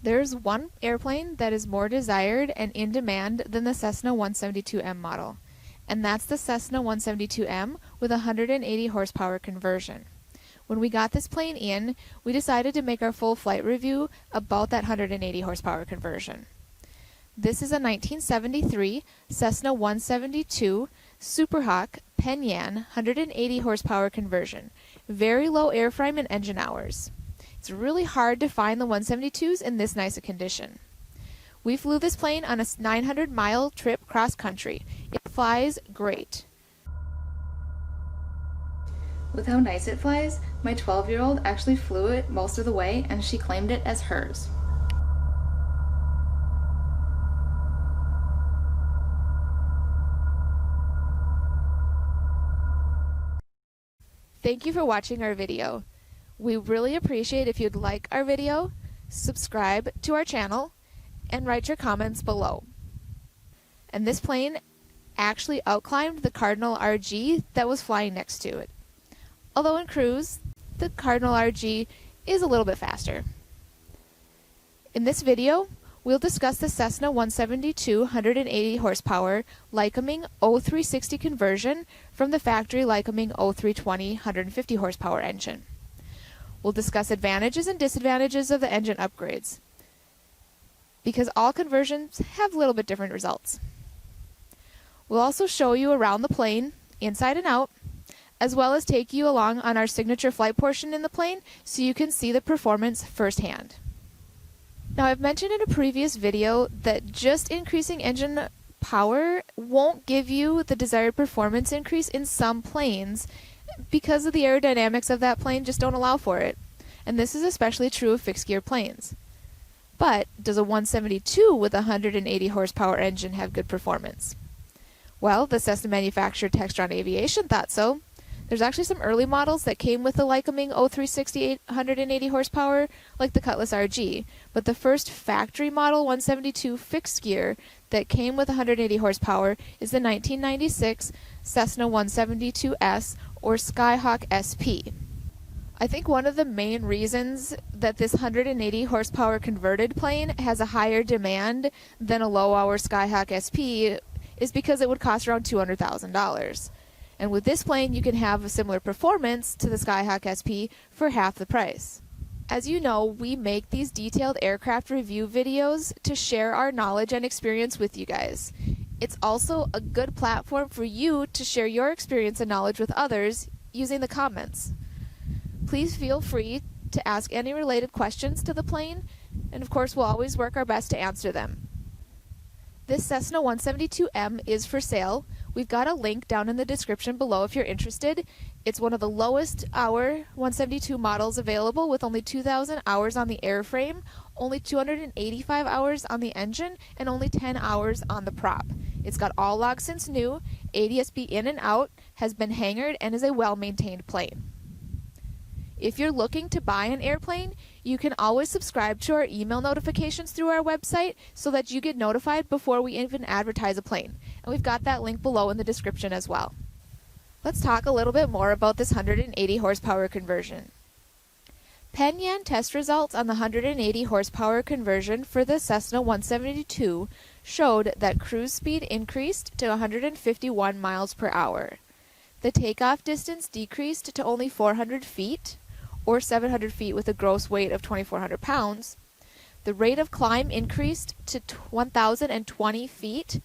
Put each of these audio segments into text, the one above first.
There's one airplane that is more desired and in demand than the Cessna 172M model, and that's the Cessna 172M with a 180 horsepower conversion. When we got this plane in, we decided to make our full flight review about that 180 horsepower conversion. This is a 1973 Cessna 172 Superhawk Penyan 180 horsepower conversion. Very low airframe and engine hours. It's really hard to find the 172s in this nice a condition. We flew this plane on a 900-mile trip cross-country. It flies great. With how nice it flies, my 12-year-old actually flew it most of the way and she claimed it as hers. Thank you for watching our video. We really appreciate if you'd like our video, subscribe to our channel, and write your comments below. And this plane actually outclimbed the Cardinal RG that was flying next to it. Although in cruise, the Cardinal RG is a little bit faster. In this video, we'll discuss the Cessna 172 180 horsepower Lycoming 0360 conversion from the factory Lycoming 0320 150 horsepower engine. We'll discuss advantages and disadvantages of the engine upgrades, because all conversions have a little bit different results. We'll also show you around the plane, inside and out, as well as take you along on our signature flight portion in the plane so you can see the performance firsthand. Now, I've mentioned in a previous video that just increasing engine power won't give you the desired performance increase in some planes because of the aerodynamics of that plane just don't allow for it. And this is especially true of fixed gear planes. But does a 172 with a 180 horsepower engine have good performance? Well, the Cessna manufacturer Textron Aviation thought so. There's actually some early models that came with the Lycoming 0360 180 horsepower, like the Cutlass RG, but the first factory model 172 fixed gear that came with 180 horsepower is the 1996 Cessna 172S or Skyhawk SP. I think one of the main reasons that this 180 horsepower converted plane has a higher demand than a low-hour Skyhawk SP is because it would cost around $200,000. And with this plane, you can have a similar performance to the Skyhawk SP for half the price. As you know, we make these detailed aircraft review videos to share our knowledge and experience with you guys. It's also a good platform for you to share your experience and knowledge with others using the comments. Please feel free to ask any related questions to the plane, and of course we'll always work our best to answer them. This Cessna 172M is for sale. We've got a link down in the description below if you're interested. It's one of the lowest hour 172 models available with only 2,000 hours on the airframe, only 285 hours on the engine, and only 10 hours on the prop. It's got all logs since new, ADS-B in and out, has been hangared, and is a well-maintained plane. If you're looking to buy an airplane, you can always subscribe to our email notifications through our website so that you get notified before we even advertise a plane. And we've got that link below in the description as well. Let's talk a little bit more about this 180 horsepower conversion. Penyan test results on the 180 horsepower conversion for the Cessna 172 showed that cruise speed increased to 151 miles per hour. The takeoff distance decreased to only 400 feet, or 700 feet with a gross weight of 2,400 pounds. The rate of climb increased to 1,020 feet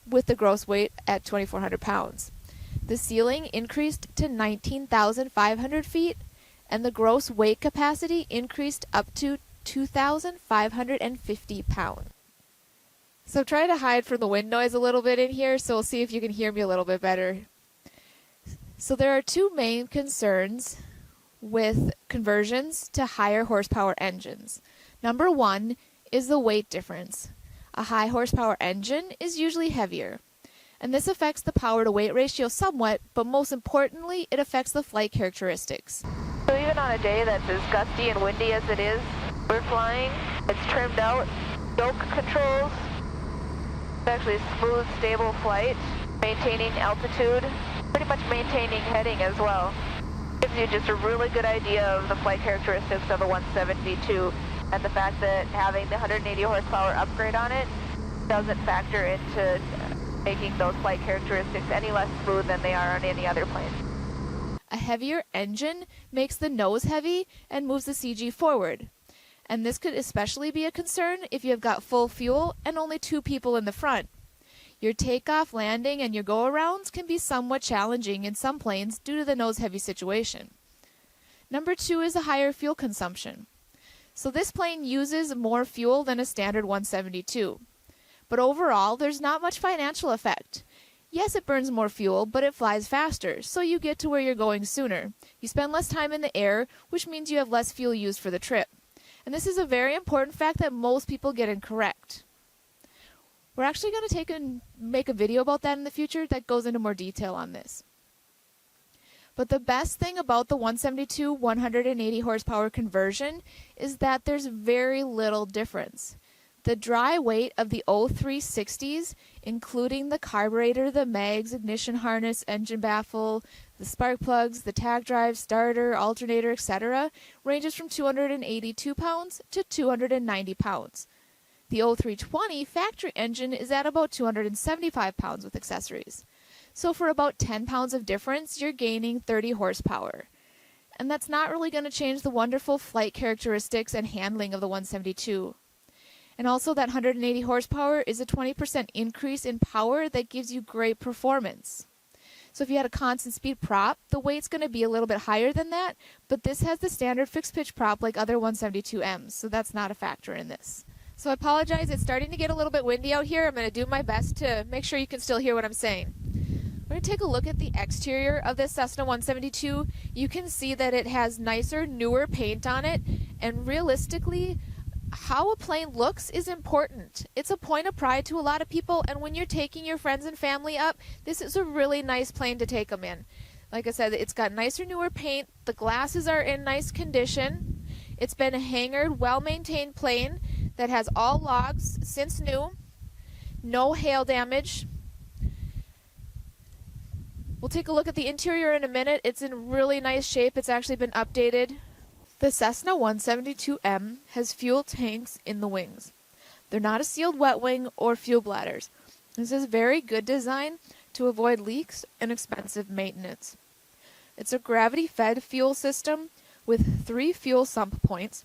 with the gross weight at 2,400 pounds. The ceiling increased to 19,500 feet, and the gross weight capacity increased up to 2,550 pounds. So try to hide from the wind noise a little bit in here, so we'll see if you can hear me a little bit better. So there are two main concerns with conversions to higher horsepower engines. Number one is the weight difference. A high horsepower engine is usually heavier, and this affects the power to weight ratio somewhat, but most importantly, it affects the flight characteristics. So even on a day that's as gusty and windy as it is, we're flying, it's trimmed out, yoke controls, it's actually a smooth, stable flight, maintaining altitude, pretty much maintaining heading as well. Gives you just a really good idea of the flight characteristics of a 172 and the fact that having the 180 horsepower upgrade on it doesn't factor into making those flight characteristics any less smooth than they are on any other plane. A heavier engine makes the nose heavy and moves the CG forward. And this could especially be a concern if you've got full fuel and only 2 people in the front. Your takeoff, landing, and your go-arounds can be somewhat challenging in some planes due to the nose-heavy situation. Number 2 is a higher fuel consumption. So this plane uses more fuel than a standard 172. But overall, there's not much financial effect. Yes, it burns more fuel, but it flies faster, so you get to where you're going sooner. You spend less time in the air, which means you have less fuel used for the trip. And this is a very important fact that most people get incorrect. We're actually going to make a video about that in the future that goes into more detail on this. But the best thing about the 172 180 horsepower conversion is that there's very little difference. The dry weight of the 0360s, including the carburetor, the mags, ignition harness, engine baffle, the spark plugs, the tach drive, starter, alternator, etc., ranges from 282 pounds to 290 pounds. The 0320 factory engine is at about 275 pounds with accessories. So for about 10 pounds of difference, you're gaining 30 horsepower. And that's not really going to change the wonderful flight characteristics and handling of the 172. And also that 180 horsepower is a 20% increase in power that gives you great performance. So if you had a constant speed prop, the weight's going to be a little bit higher than that, but this has the standard fixed pitch prop like other 172Ms, so that's not a factor in this. So I apologize, it's starting to get a little bit windy out here. I'm going to do my best to make sure you can still hear what I'm saying. We're going to take a look at the exterior of this Cessna 172. You can see that it has nicer, newer paint on it, and realistically, how a plane looks is important. It's a point of pride to a lot of people, and when you're taking your friends and family up, this is a really nice plane to take them in. Like I said, it's got nicer, newer paint. The glasses are in nice condition. It's been a hangared, well-maintained plane that has all logs since new. No hail damage. We'll take a look at the interior in a minute. It's in really nice shape. It's actually been updated. The Cessna 172M has fuel tanks in the wings. They're not a sealed wet wing or fuel bladders. This is very good design to avoid leaks and expensive maintenance. It's a gravity-fed fuel system with 3 fuel sump points.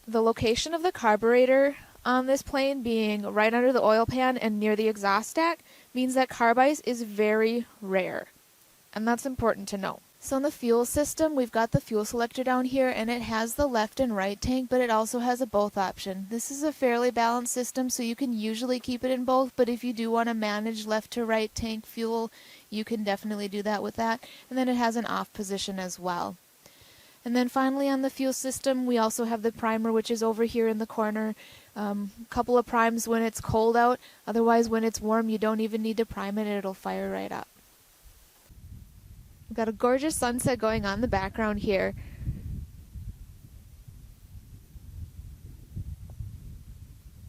The location of the carburetor on this plane being right under the oil pan and near the exhaust stack means that carb ice is very rare, and that's important to know. So in the fuel system, we've got the fuel selector down here, and it has the left and right tank, but it also has a both option. This is a fairly balanced system, so you can usually keep it in both, but if you do want to manage left to right tank fuel, you can definitely do that with that. And then it has an off position as well. And then finally on the fuel system, we also have the primer, which is over here in the corner. A couple of primes when it's cold out. Otherwise, when it's warm, you don't even need to prime it. It'll fire right up. We've got a gorgeous sunset going on in the background here.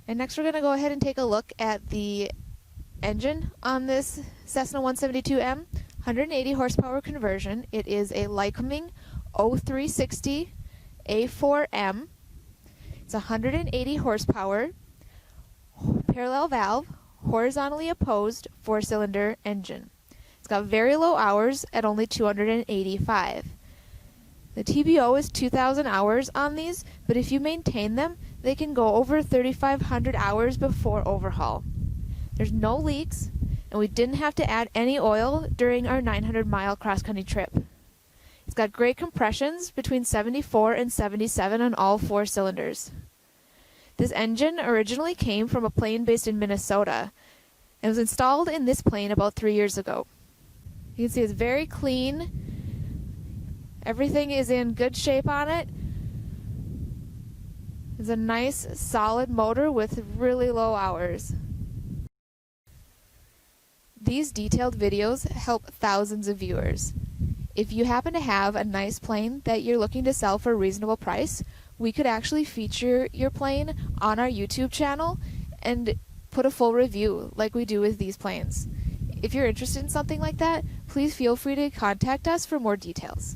And next we're going to go ahead and take a look at the engine on this Cessna 172M. 180 horsepower conversion. It is a Lycoming 0360 A4M. It's 180 horsepower, parallel valve, horizontally opposed 4-cylinder engine. It's got very low hours at only 285. The TBO is 2,000 hours on these, but if you maintain them, they can go over 3,500 hours before overhaul. There's no leaks, and we didn't have to add any oil during our 900-mile cross-country trip. It's got great compressions between 74 and 77 on all 4 cylinders. This engine originally came from a plane based in Minnesota and was installed in this plane about 3 years ago. You can see it's very clean. Everything is in good shape on it. It's a nice solid motor with really low hours. These detailed videos help thousands of viewers. If you happen to have a nice plane that you're looking to sell for a reasonable price, we could actually feature your plane on our YouTube channel and put a full review like we do with these planes. If you're interested in something like that, please feel free to contact us for more details.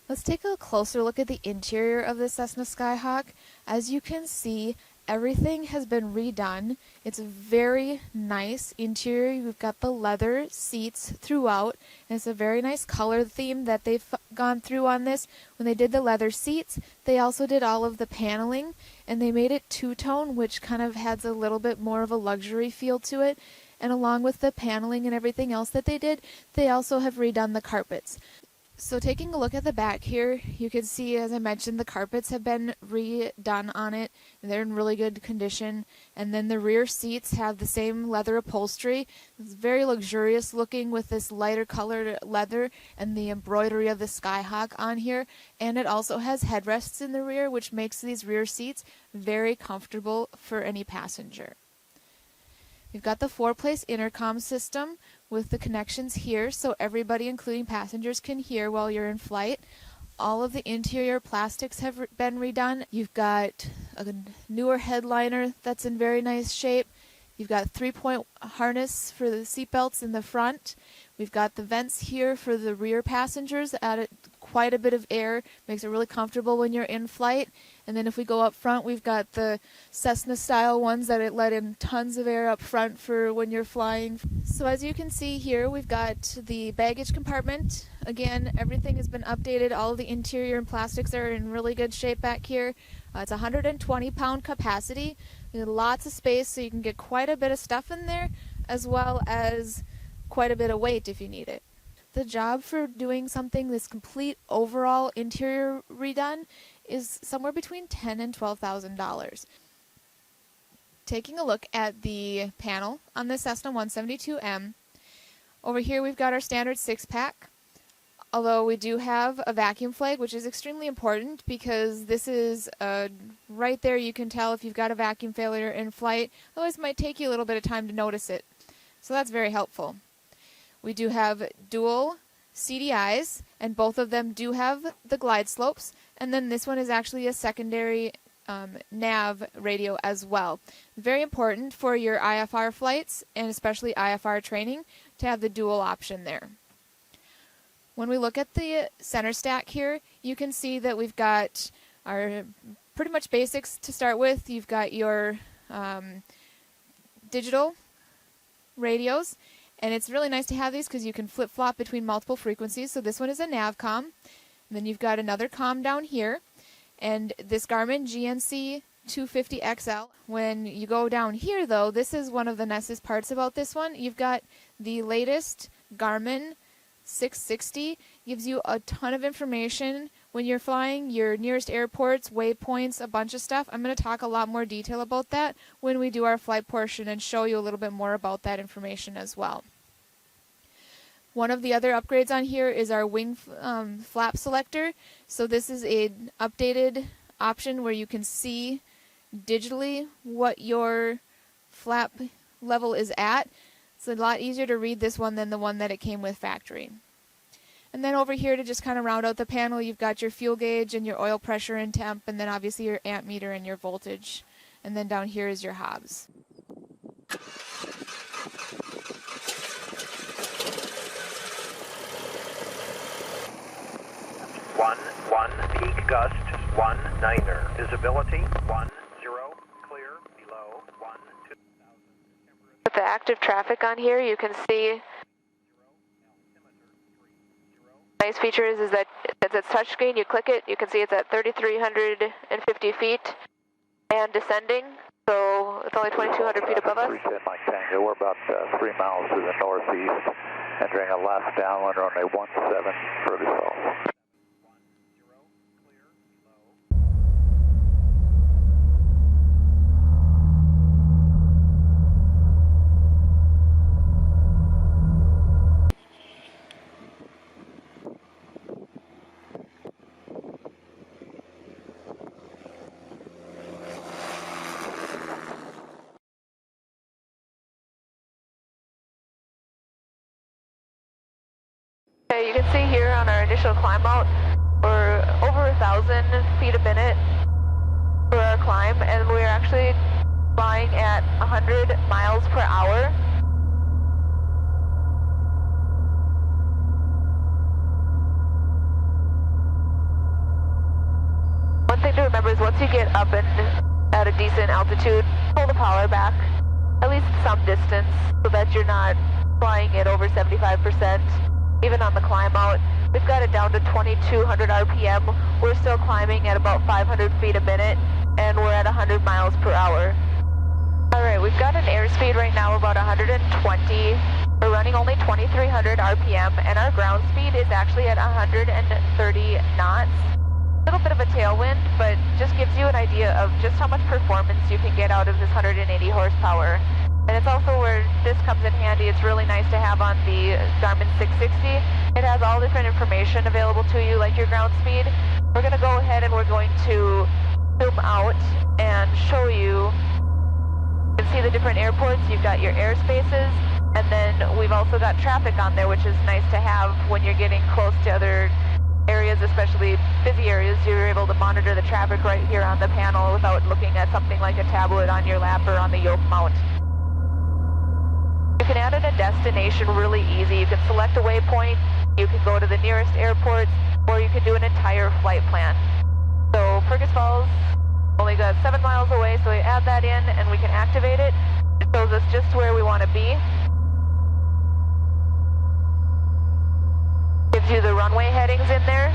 Let's take a closer look at the interior of the Cessna Skyhawk. As you can see, everything has been redone. It's a very nice interior. We've got the leather seats throughout, and it's a very nice color theme that they've gone through on this. When they did the leather seats, they also did all of the paneling, and they made it two-tone, which kind of adds a little bit more of a luxury feel to it. And along with the paneling and everything else that they did, they also have redone the carpets. So taking a look at the back here, you can see, as I mentioned, the carpets have been redone on it. They're in really good condition. And then the rear seats have the same leather upholstery. It's very luxurious looking with this lighter colored leather and the embroidery of the Skyhawk on here. And it also has headrests in the rear, which makes these rear seats very comfortable for any passenger. We've got the 4-place intercom system with the connections here so everybody, including passengers, can hear while you're in flight. All of the interior plastics have been redone. You've got a newer headliner that's in very nice shape. You've got 3-point harness for the seatbelts in the front. We've got the vents here for the rear passengers, added quite a bit of air, makes it really comfortable when you're in flight. And then if we go up front, we've got the Cessna style ones that it let in tons of air up front for when you're flying. So as you can see here, we've got the baggage compartment. Again, everything has been updated. All of the interior and plastics are in really good shape back here. It's 120-pound capacity. There's lots of space, so you can get quite a bit of stuff in there, as well as quite a bit of weight if you need it. The job for doing something this complete overall interior redone is somewhere between $10,000 and $12,000. Taking a look at the panel on the Cessna 172M, over here we've got our standard 6-pack. Although we do have a vacuum flag, which is extremely important because this is right there you can tell if you've got a vacuum failure in flight. Otherwise it might take you a little bit of time to notice it. So that's very helpful. We do have dual CDIs, and both of them do have the glide slopes. And then this one is actually a secondary nav radio as well. Very important for your IFR flights, and especially IFR training, to have the dual option there. When we look at the center stack here, you can see that we've got our pretty much basics to start with. You've got your digital radios, and it's really nice to have these because you can flip-flop between multiple frequencies. So this one is a NavCom, and then you've got another COM down here, and this Garmin GNC 250XL. When you go down here, though, this is one of the nicest parts about this one. You've got the latest Garmin 660, gives you a ton of information when you're flying, your nearest airports, waypoints, a bunch of stuff. I'm going to talk a lot more detail about that when we do our flight portion and show you a little bit more about that information as well. One of the other upgrades on here is our wing flap selector. So this is an updated option where you can see digitally what your flap level is at. It's a lot easier to read this one than the one that it came with factory. And then over here to just kind of round out the panel, you've got your fuel gauge and your oil pressure and temp, and then obviously your amp meter and your voltage. And then down here is your Hobbs. One peak gust, 19er. Visibility 10, clear, below 12,000. With the active traffic on here, you can see nice feature is that it's a touchscreen. You click it, you can see it's at 3,350 feet and descending. So it's only 2,200 feet above us. Appreciate Mike Tango. We're about 3 miles to the northeast, entering a left downwind runway 17 for Visual. Okay, you can see here on our initial climb out, we're over 1,000 feet a minute for our climb, and we're actually flying at 100 miles per hour. one thing to remember is once you get up and at a decent altitude, pull the power back at least some distance so that you're not flying it over 75%. Even on the climb out, we've got it down to 2200 RPM. We're still climbing at about 500 feet a minute, and we're at 100 miles per hour. All right, we've got an airspeed right now about 120. We're running only 2300 RPM, and our ground speed is actually at 130 knots. A little bit of a tailwind, but just gives you an idea of just how much performance you can get out of this 180 horsepower. And it's also where this comes in handy. It's really nice to have on the Garmin 660. It has all different information available to you, like your ground speed. We're going to go ahead and we're going to zoom out and show you. You can see the different airports. You've got your airspaces, and then we've also got traffic on there, which is nice to have when you're getting close to other areas, especially busy areas. You're able to monitor the traffic right here on the panel without looking at something like a tablet on your lap or on the yoke mount. You can add in a destination really easy. You can select a waypoint, you can go to the nearest airports, or you can do an entire flight plan. So Fergus Falls only got 7 miles away, so we add that in and we can activate it. It shows us just where we want to be. Gives you the runway headings in there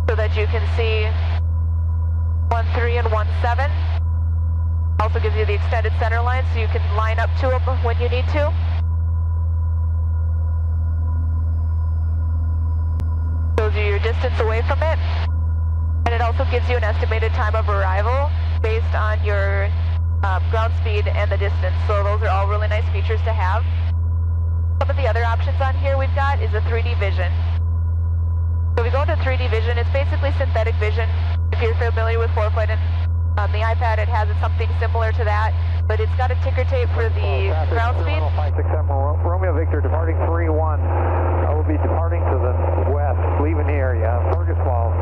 so that you can see 13 and 17. Also gives you the extended center line so you can line up to them when you need to. Shows you your distance away from it. And it also gives you an estimated time of arrival based on your ground speed and the distance. So those are all really nice features to have. Some of the other options on here we've got is a 3D vision. So we go to 3D vision. It's basically synthetic vision. If you're familiar with ForeFlight and on the iPad, it has something similar to that, but it's got a ticker tape for the ground speed. 567 Romeo Victor departing 3-1. I will be departing to the west, leaving the area, Fergus Falls.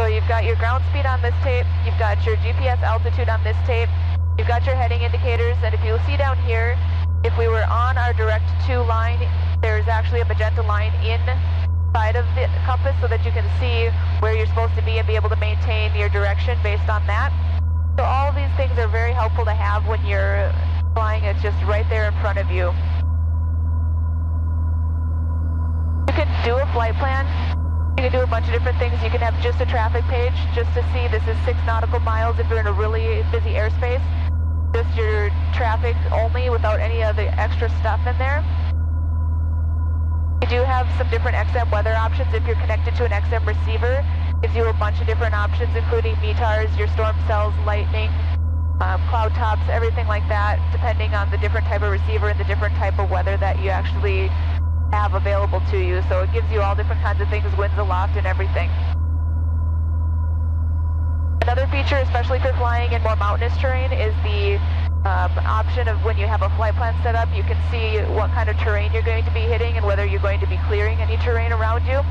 So you've got your ground speed on this tape, you've got your GPS altitude on this tape, you've got your heading indicators, and if you'll see down here, if we were on our direct to line, there's actually a magenta line inside of the compass so that you can see where you're supposed to be and be able to maintain your direction based on that. So all of these things are very helpful to have when you're flying. It's just right there in front of you. You can do a flight plan. You can do a bunch of different things. You can have just a traffic page just to see this is 6 nautical miles if you're in a really busy airspace. Just your traffic only without any of the extra stuff in there. You do have some different XM weather options if you're connected to an XM receiver. Gives you a bunch of different options, including METARs, your storm cells, lightning, cloud tops, everything like that, depending on the different type of receiver and the different type of weather that you actually have available to you. So it gives you all different kinds of things, winds aloft and everything. Another feature, especially for flying in more mountainous terrain, is the option of when you have a flight plan set up, you can see what kind of terrain you're going to be hitting and whether you're going to be clearing any terrain around you.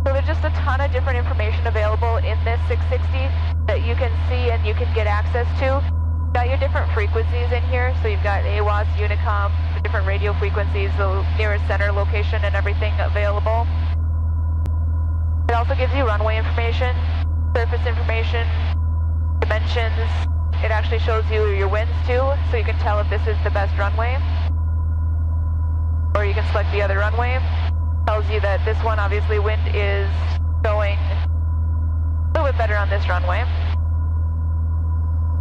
So there's just a ton of different information available in this 660 that you can see and you can get access to. You've got your different frequencies in here, so you've got AWACS, Unicom, the different radio frequencies, the nearest center location and everything available. It also gives you runway information, surface information, dimensions. It actually shows you your winds too, so you can tell if this is the best runway. Or you can select the other runway. Tells you that this one, obviously, wind is going a little bit better on this runway.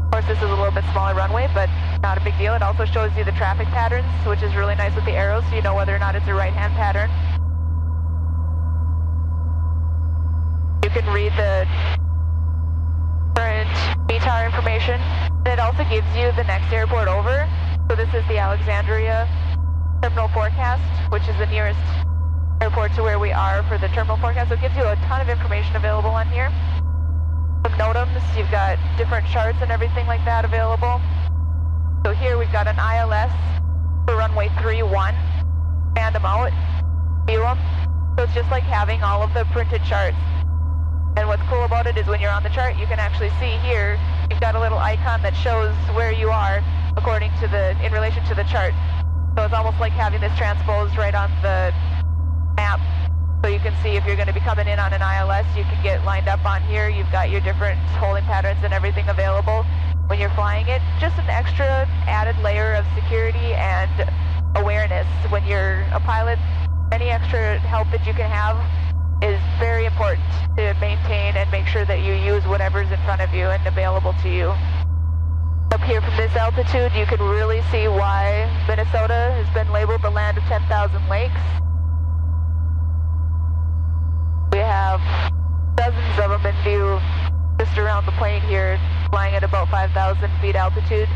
Of course, this is a little bit smaller runway, but not a big deal. It also shows you the traffic patterns, which is really nice with the arrows, so you know whether or not it's a right-hand pattern. You can read the current METAR information. And it also gives you the next airport over. So this is the Alexandria terminal forecast, which is the nearest airport to where we are for the terminal forecast. So it gives you a ton of information available on here. Some NOTAMs, you've got different charts and everything like that available. So here we've got an ILS for runway 31, and them out, view them. So it's just like having all of the printed charts. And what's cool about it is when you're on the chart, you can actually see here, you've got a little icon that shows where you are according to in relation to the chart. So it's almost like having this transposed right on the map So you can see if you're going to be coming in on an ILS, you can get lined up on here. You've got your different holding patterns and everything available when you're flying it. Just an extra added layer of security and awareness. When you're a pilot, any extra help that you can have is very important to maintain and make sure that you use whatever's in front of you and available to you. Up here from this altitude, you can really see why Minnesota has been labeled the land of 10,000 lakes. We have dozens of them in view just around the plane here, flying at about 5,000 feet altitude.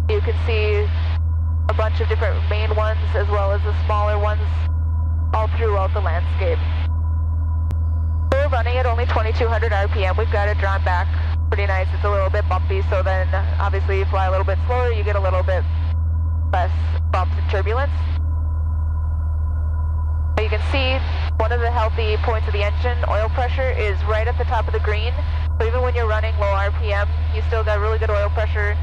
You can see a bunch of different main ones as well as the smaller ones all throughout the landscape. We're running at only 2,200 RPM. We've got it drawn back pretty nice. It's a little bit bumpy, so then obviously you fly a little bit slower, you get a little bit less bumps and turbulence. You can see one of the healthy points of the engine, oil pressure, is right at the top of the green. So even when you're running low RPM, you still got really good oil pressure.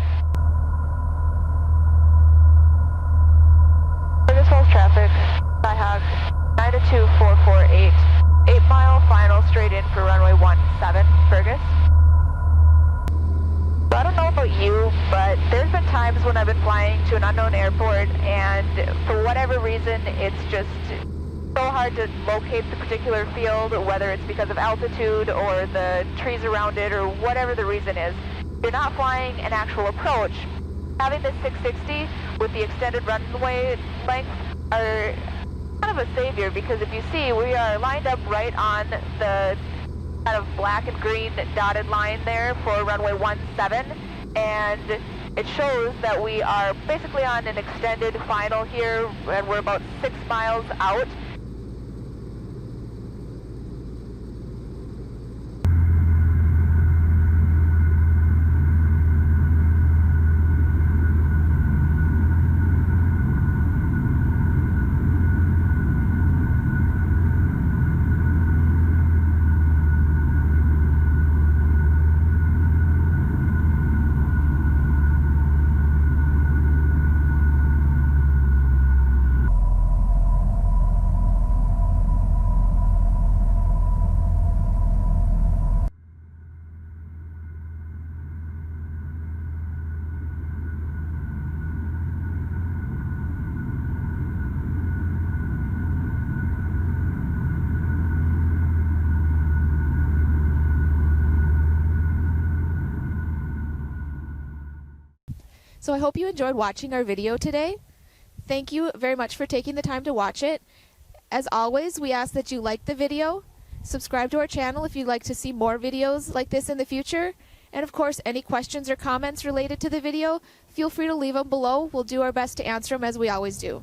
Fergus Falls traffic, Skyhawk 92448, 8 mile final straight in for runway 17, Fergus. So I don't know about you, but there's been times when I've been flying to an unknown airport and for whatever reason it's just so hard to locate the particular field, whether it's because of altitude or the trees around it or whatever the reason is. You're not flying an actual approach. Having the 660 with the extended runway length are kind of a savior, because if you see, we are lined up right on the kind of black and green dotted line there for runway 17, and it shows that we are basically on an extended final here, and we're about 6 miles out. So I hope you enjoyed watching our video today. Thank you very much for taking the time to watch it. As always, we ask that you like the video, subscribe to our channel if you'd like to see more videos like this in the future, and of course, any questions or comments related to the video, feel free to leave them below. We'll do our best to answer them as we always do.